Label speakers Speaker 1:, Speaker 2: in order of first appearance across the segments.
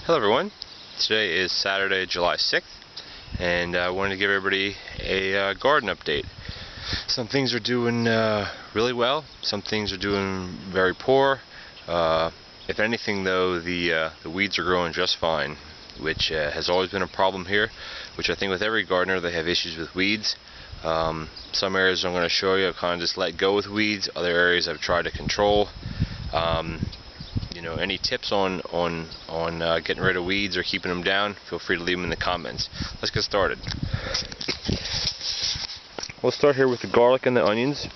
Speaker 1: Hello everyone, today is Saturday, July 6th, and I wanted to give everybody a garden update. Some things are doing really well, some things are doing very poor. If anything though, the weeds are growing just fine, which has always been a problem here, which I think with every gardener they have issues with weeds. Some areas I'm going to show you I've kind of just let go with weeds, other areas I've tried to control. Any tips on getting rid of weeds or keeping them down, feel free to leave them in the comments. Let's get started. We'll start here with the garlic and the onions,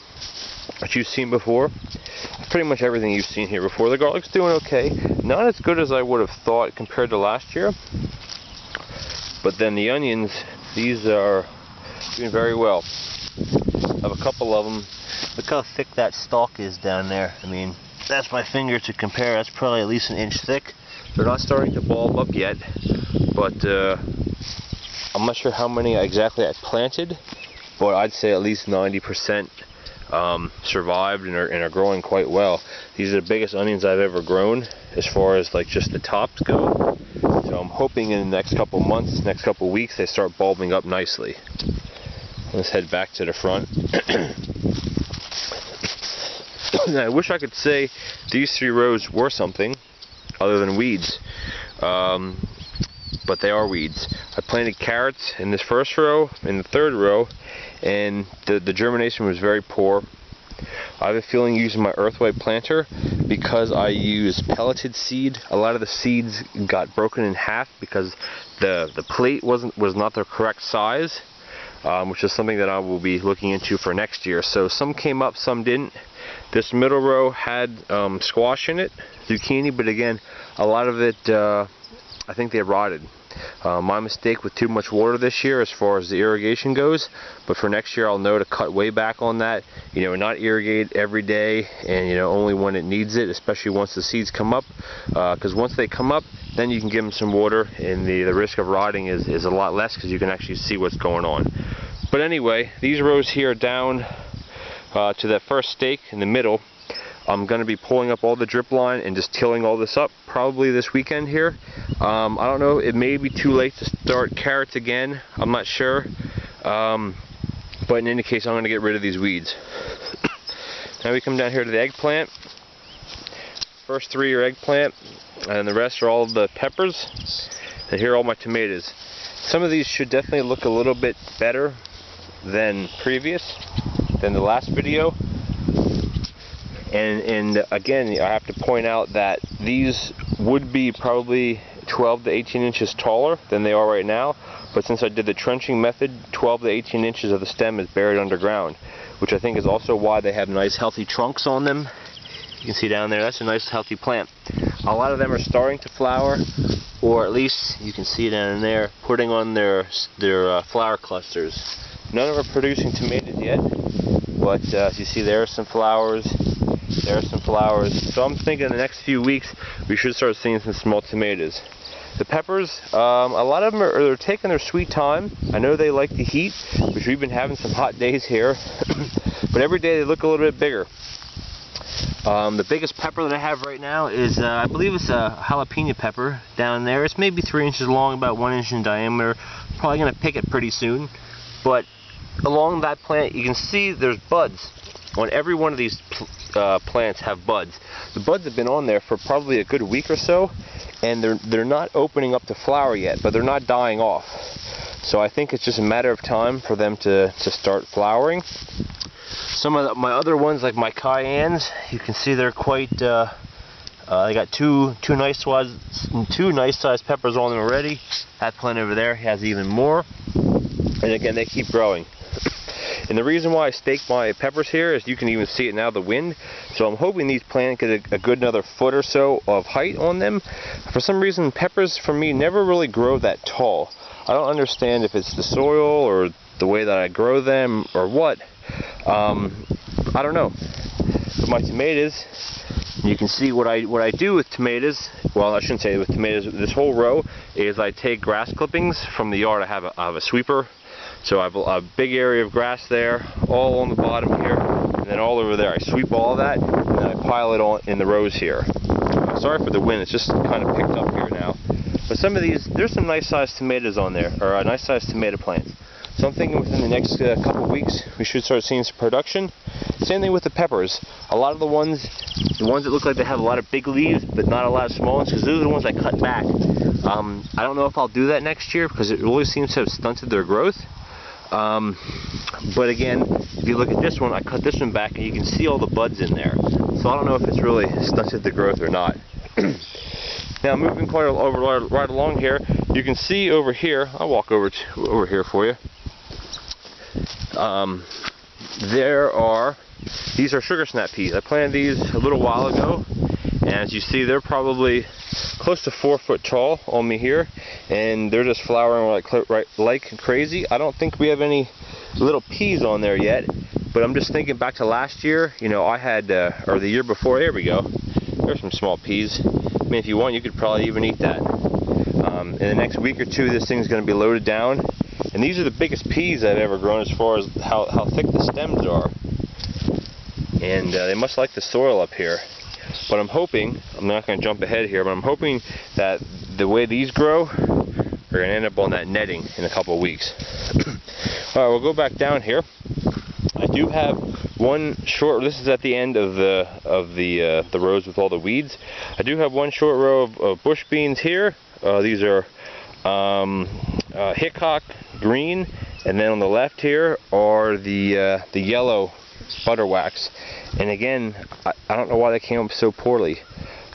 Speaker 1: which you've seen before. Pretty much everything you've seen here before. The garlic's doing okay. Not as good as I would have thought compared to last year. But then the onions, these are doing very well. I have a couple of them. Look how thick that stalk is down there. I mean, that's my finger to compare. That's probably at least an inch thick. They're not starting to bulb up yet, but I'm not sure how many exactly I planted, but I'd say at least 90% survived and are growing quite well. These are the biggest onions I've ever grown as far as like just the tops go. So I'm hoping in the next couple months, next couple weeks, they start bulbing up nicely. Let's head back to the front. I wish I could say these 3 rows were something other than weeds, but they are weeds. I planted carrots in this first row, in the third row, and the germination was very poor. I have a feeling using my earthway planter, because I use pelleted seed, a lot of the seeds got broken in half because the plate was not the correct size, which is something that I will be looking into for next year. So some came up, some didn't. This middle row had squash in it, zucchini, but again, a lot of it, I think they rotted. My mistake with too much water this year as far as the irrigation goes, but for next year I'll know to cut way back on that, not irrigate every day, and only when it needs it, especially once the seeds come up, because once they come up, then you can give them some water, and the risk of rotting is a lot less because you can actually see what's going on. But anyway, these rows here down to that first stake in the middle, I'm going to be pulling up all the drip line and just tilling all this up probably this weekend here. I don't know, it may be too late to start carrots again, I'm not sure, but in any case I'm going to get rid of these weeds. Now we come down here to the eggplant. First 3 are eggplant, and the rest are all the peppers, and here are all my tomatoes. Some of these should definitely look a little bit better than the last video. And again, I have to point out that these would be probably 12 to 18 inches taller than they are right now, but since I did the trenching method, 12 to 18 inches of the stem is buried underground, which I think is also why they have nice healthy trunks on them. You can see down there, that's a nice healthy plant. A lot of them are starting to flower, or at least you can see down there, putting on their flower clusters. None of them are producing tomatoes yet, but as you see, there are some flowers. There are some flowers. So I'm thinking in the next few weeks we should start seeing some small tomatoes. The peppers, a lot of them they're taking their sweet time. I know they like the heat, which we've been having some hot days here, but every day they look a little bit bigger. The biggest pepper that I have right now is, I believe it's a jalapeno pepper down there. It's maybe 3 inches long, about 1 inch in diameter. Probably going to pick it pretty soon. But along that plant you can see there's buds. On every one of these plants have buds. The buds have been on there for probably a good week or so, and they're not opening up to flower yet, but they're not dying off. So I think it's just a matter of time for them to start flowering. Some of my other ones, like my cayennes, you can see they're quite. I got two nice sized peppers on them already. That plant over there has even more, and again they keep growing. And the reason why I staked my peppers here is you can even see it now, the wind. So I'm hoping these plants get a good another foot or so of height on them. For some reason, peppers for me never really grow that tall. I don't understand if it's the soil or the way that I grow them or what. I don't know. But my tomatoes, you can see what I do with tomatoes. Well, I shouldn't say with tomatoes. This whole row is I take grass clippings from the yard. I have a sweeper. So I have a big area of grass there, all on the bottom here, and then all over there. I sweep all of that, and then I pile it on in the rows here. Sorry for the wind, it's just kind of picked up here now. But some of these, there's some nice sized tomatoes on there, or nice sized tomato plants. So I'm thinking within the next couple of weeks we should start seeing some production. Same thing with the peppers. A lot of the ones that look like they have a lot of big leaves but not a lot of small ones, because those are the ones I cut back. I don't know if I'll do that next year because it really seems to have stunted their growth. But again, if you look at this one, I cut this one back and you can see all the buds in there. So I don't know if it's really stunted the growth or not. Now moving quite right along here, you can see over here, I'll walk over here for you. These are sugar snap peas. I planted these a little while ago, and as you see, they're probably close to 4 foot tall on me here, and they're just flowering like crazy. I don't think we have any little peas on there yet, but I'm just thinking back to last year. You know, I had, or the year before, there we go. There's some small peas. I mean, if you want, you could probably even eat that. In the next week or two, this thing's going to be loaded down. And these are the biggest peas I've ever grown as far as how thick the stems are. And they must like the soil up here. But I'm hoping, I'm not going to jump ahead here, but I'm hoping that the way these grow, we're going to end up on that netting in a couple of weeks. Alright, we'll go back down here. I do have one short, this is at the end of the rows with all the weeds. I do have one short row of bush beans here. These are Hickok green, and then on the left here are the yellow butterwax. And again, I don't know why they came up so poorly.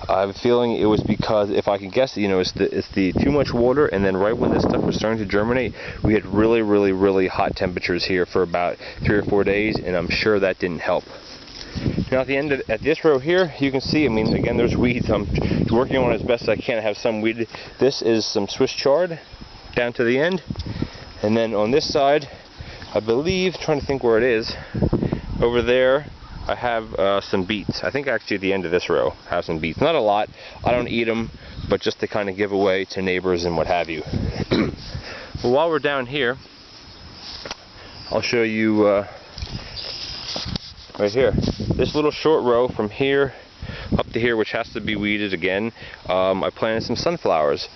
Speaker 1: I have a feeling it was because, if I can guess, you know, it's the too much water, and then right when this stuff was starting to germinate, we had really hot temperatures here for about 3 or 4 days, and I'm sure that didn't help. Now at this row here, you can see, I mean, again, there's weeds. I'm working on it as best as I can. I have some weed. This is some Swiss chard down to the end, and then on this side, I believe, trying to think where it is, over there, I have some beets. I think actually at the end of this row I have some beets. Not a lot. I don't eat them, but just to kind of give away to neighbors and what have you. Well, while we're down here, I'll show you right here. This little short row from here up to here, which has to be weeded again. I planted some sunflowers.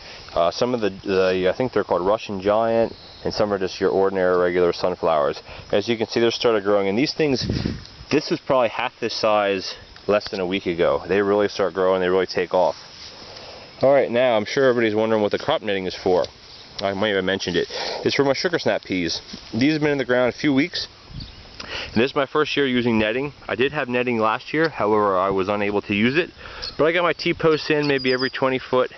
Speaker 1: Some of the I think they're called Russian Giant, and some are just your ordinary regular sunflowers. As you can see, they're started growing, and these things, this was probably half this size less than a week ago. They really start growing, they really take off. Alright, now I'm sure everybody's wondering what the crop netting is for. I might have mentioned it. It's for my sugar snap peas. These have been in the ground a few weeks. And this is my first year using netting. I did have netting last year, however I was unable to use it. But I got my T-posts in maybe every 20 foot.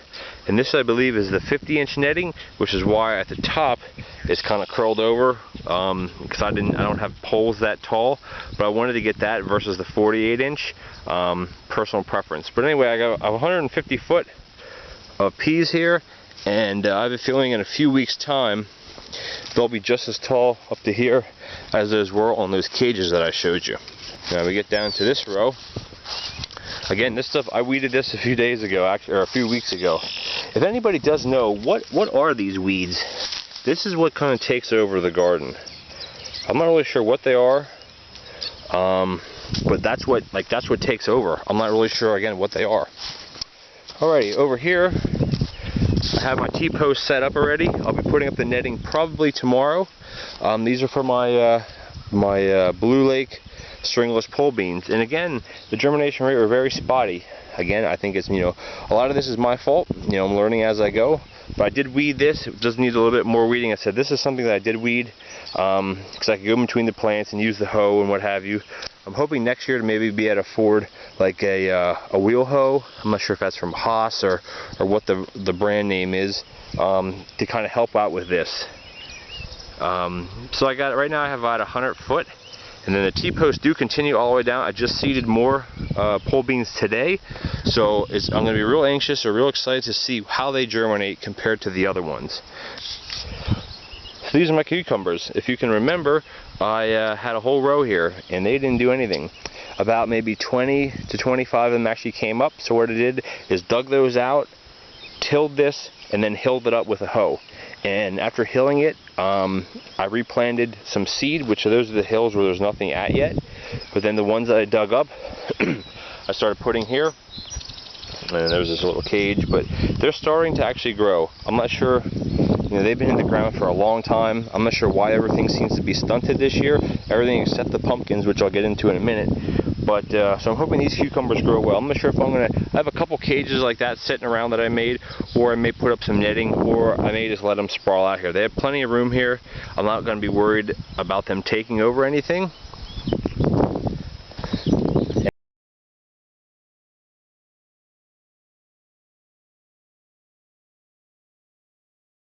Speaker 1: And this, I believe, is the 50-inch netting, which is why at the top it's kind of curled over, because I don't have poles that tall. But I wanted to get that versus the 48-inch, personal preference. But anyway, I got 150 foot of peas here, and I have a feeling in a few weeks' time they'll be just as tall up to here as those were on those cages that I showed you. Now we get down to this row. Again, this stuff, I weeded this a few days ago, actually, or a few weeks ago. If anybody does know, what are these weeds? This is what kind of takes over the garden. I'm not really sure what they are, but that's what takes over. I'm not really sure, again, what they are. Alrighty, over here, I have my T-post set up already. I'll be putting up the netting probably tomorrow. These are for my Blue Lake stringless pole beans, and again, the germination rate were very spotty. Again, I think it's, you know, a lot of this is my fault. You know, I'm learning as I go. But I did weed this. It does need a little bit more weeding. I said this is something that I did weed because I could go in between the plants and use the hoe and what have you. I'm hoping next year to maybe be able to afford like a wheel hoe. I'm not sure if that's from Haas or what the brand name is, to kind of help out with this. So I got, right now I have about 100 foot. And then the T-posts do continue all the way down. I just seeded more pole beans today, so I'm going to be real anxious or real excited to see how they germinate compared to the other ones. So these are my cucumbers. If you can remember, I had a whole row here, and they didn't do anything. About maybe 20 to 25 of them actually came up, so what I did is dug those out, tilled this, and then hilled it up with a hoe. And after hilling it, I replanted some seed, which those are the hills where there's nothing at yet. But then the ones that I dug up, I started putting here. And there's this little cage, but they're starting to actually grow. I'm not sure, you know, they've been in the ground for a long time. I'm not sure why everything seems to be stunted this year. Everything except the pumpkins, which I'll get into in a minute. But so I'm hoping these cucumbers grow well. I'm not sure if I'm gonna. I have a couple cages like that sitting around that I made, or I may put up some netting, or I may just let them sprawl out here. They have plenty of room here. I'm not gonna be worried about them taking over anything.